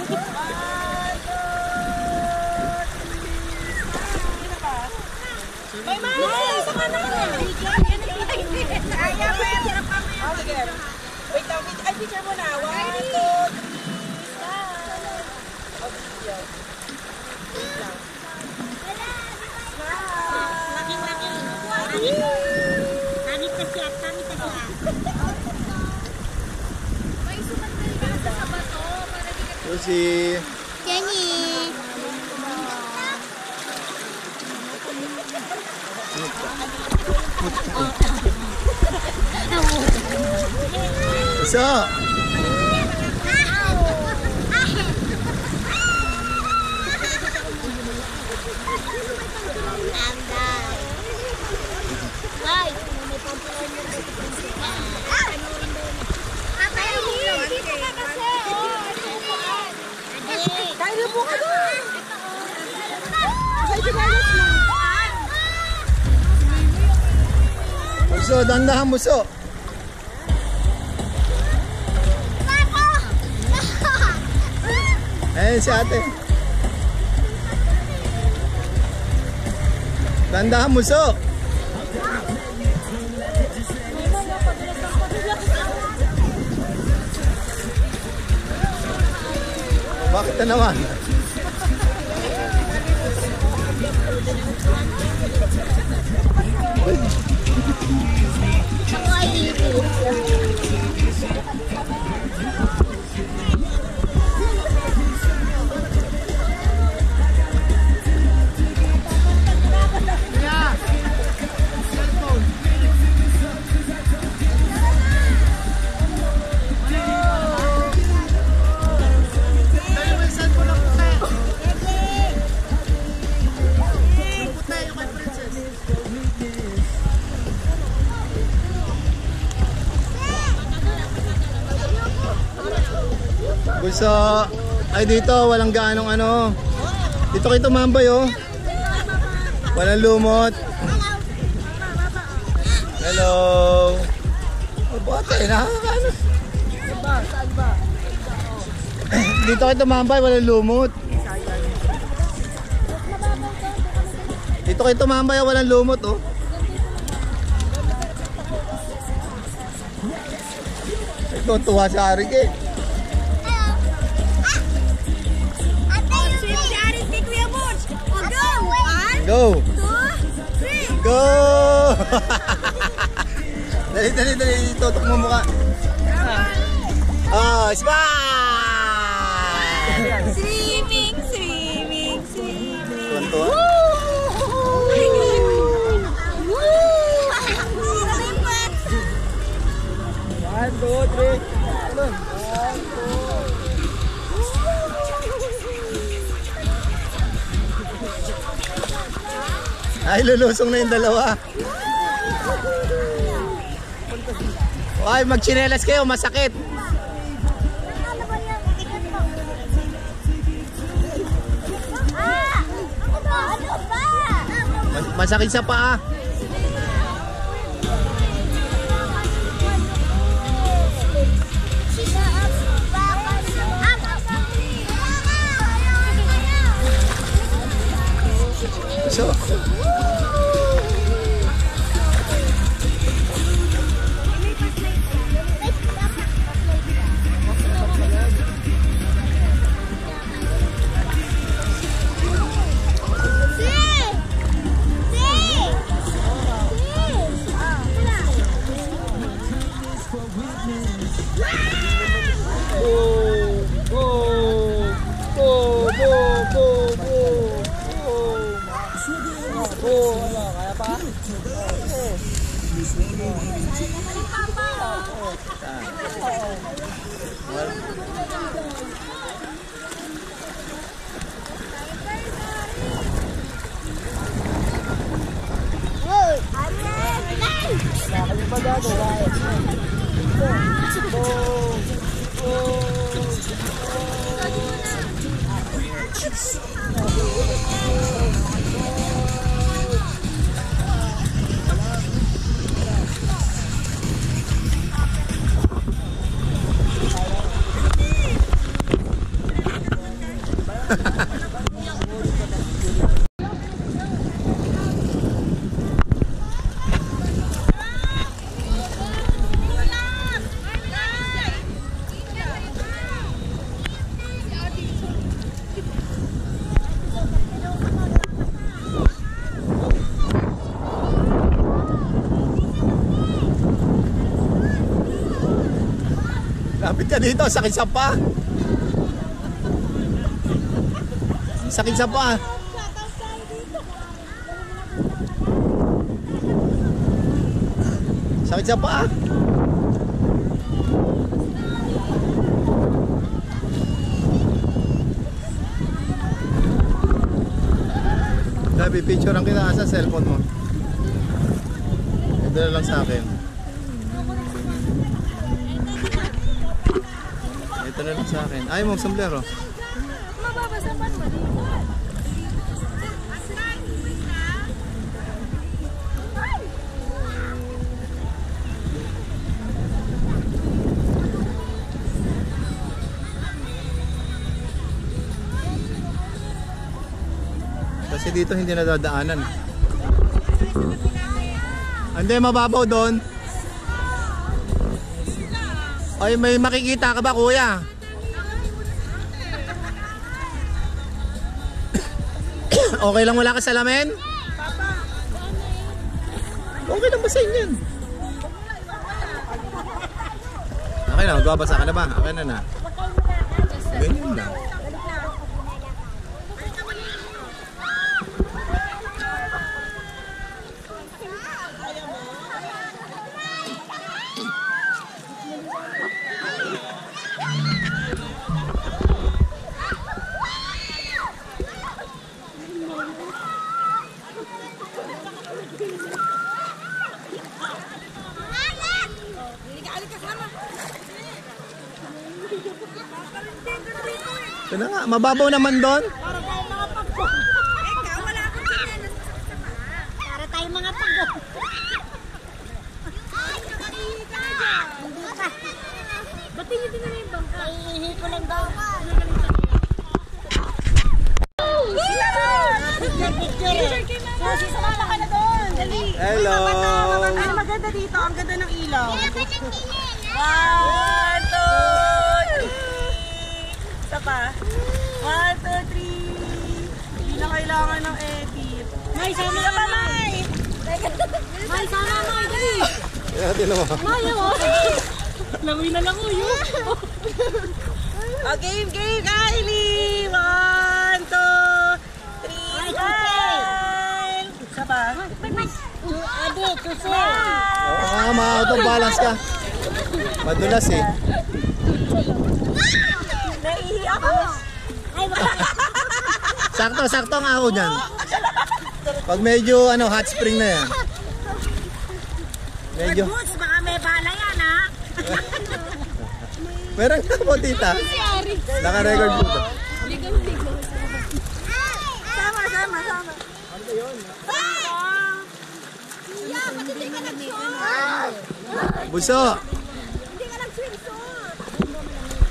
May mali! Isa ka na! Ayaw mo yan! Hirap ka mo yan! Sige. Wait lang. Ay, picture mo na. 1, 2, 3, stop! Langit na siya. Langit na siya. May sumandal ka sa sabato. Lucy. Jenny. Isa. Muso, dandahan muso. Ayan si ate. Dandahan muso. Bakit na naman? Ako ay ibig. Gusto, ay dito walang gaanong ano. Dito kayo tumambay oh. Walang lumot. Hello. Oh, bate, nakakaano. Dito kayo tumambay, walang lumot. Dito kayo tumambay, walang lumot oh. Ito, tuwa sa Arik eh. Go! 2, 3! Go! Dali, dali, dali. Tutok mo mukha. Oh, smile! Swimming, swimming, swimming. Tuwan-tuwa. One, two, three. Ay, lulusong na yung dalawa. Ay, magchinelas kayo, masakit. Masakit sa paa. So, Lapit ka dito, sakit sa pa. Sakit sa pa. Sakit sa pa. Dabi, picturean kita sa cellphone mo. Ito na lang sa akin. Ito na lang sa akin. Ayaw mong sombrero. Mababasapan mo din. Kasi dito hindi nadadaanan. Hindi, mababaw doon. Ay, may makikita ka ba, kuya? Okay lang wala ka salamin? Okay lang ba sa inyo? Okay na, magbabasa ka na ba? Okay na na. Ganyan lang. Ito na nga, mababaw naman doon. Para tayo mga pagko. Ikaw, wala akong sinena. Para tayo mga pagko. Ay, nakakita dyan. Hindi pa. Ba't hindi din na yung bangka? Iihi ko lang daw. Picture. Kasi sumama ka na doon. Dali. Hello. Ano maganda dito? Ang ganda ng ilaw. 1, 2, 3. Isa pa. 1, 2, 3. Hindi na kailangan ng edit. May sama ka, May. May sama, May. Dali. Kaya din naman. May, oh. Langoy na langoy, oh. Game, Kylie. 1, 2, 3. Smile. Isa pa. Adi, tuso. Oo nga, ma-auto-balance ka. Madulas eh. Naihi ako. Sakto ang ako dyan. Pag medyo hot spring na yan. Medyo. Boots, baka may bala yan, ha? Meron ka po, tita. Naka-record po ito. Sama. Pati hindi ka nag-short. Buso. Hindi ka nag-swimsuit.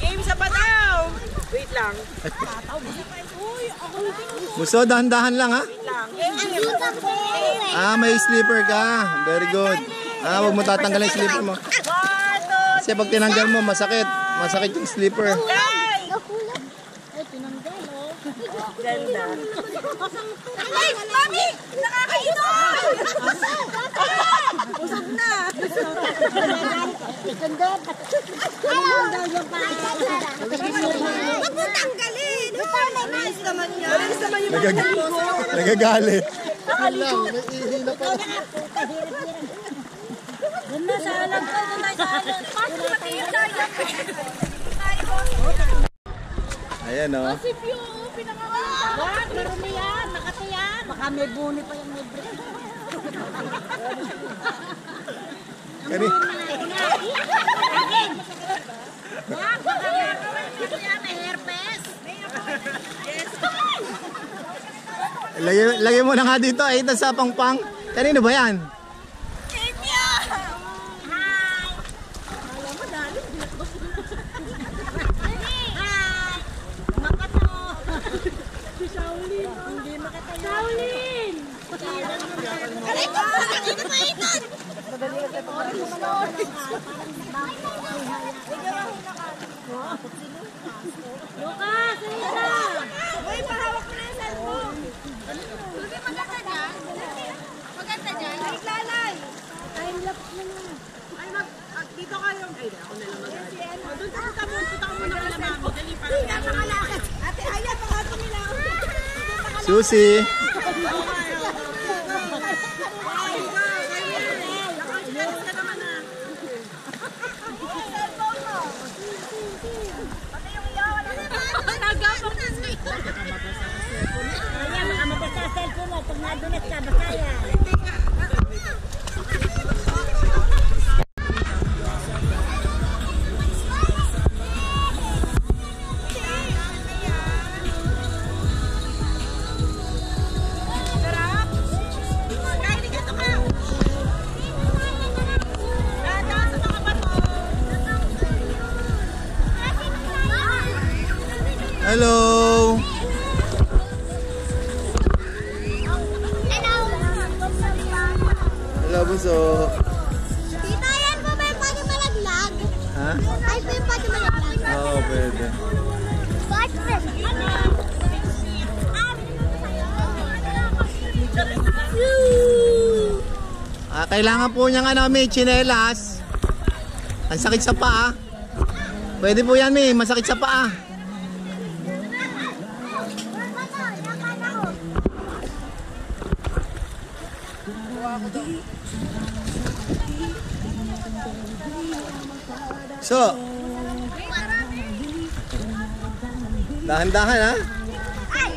Game sa pa daw. Wait lang. Buso, dahan-dahan lang ha. Ah, may slipper ka. Very good. Ah, huwag mo tatanggalin yung slipper mo. 1, 2, Kasi pag tinanggal mo, masakit. Masakit yung slipper. guys! Ganda. Ay, mami! Nakakainom! Busog na. Huwag mo tanggalin! Malinis naman yan. Malinis naman yung Nagagalit. Doon na sa alam ko. Doon na sa alam. Paano matigil tayo? Ayan o. Si Pio, pinangalan. Wag, marumi yan. Makati yan. Baka may buni pa yung may break. Kani. Wag, baka may herpes. Lagay mo na nga dito. Ay, ito sa pangpang. Kanino ba yan? Lucas, Rita! Uy, pahawak mo na yung cellphone. Lubi, maganda dyan. Maganda dyan. Ay, lalay. Time lapse na nga. Ay, dito kayo. Ay, ako na lang mag-aari. Doon ka muna kala mami. Dali para. Hindi na makalakad. Ate, ayan, baka tumilaw. Susi. Ayan, baka mabasa sa cellphone mo. Pag nadunas ka, basa yan. Hello. Hello, Bunso. Tita, yan po ba yung pwede malaglag? Ha? Ay, po yung pwede malaglag. Oo, pwede. Kailangan po niyang may tsinelas. Ang sakit sa paa. Pwede po yan, may masakit sa paa. So, dahan-dahan ha. Ay!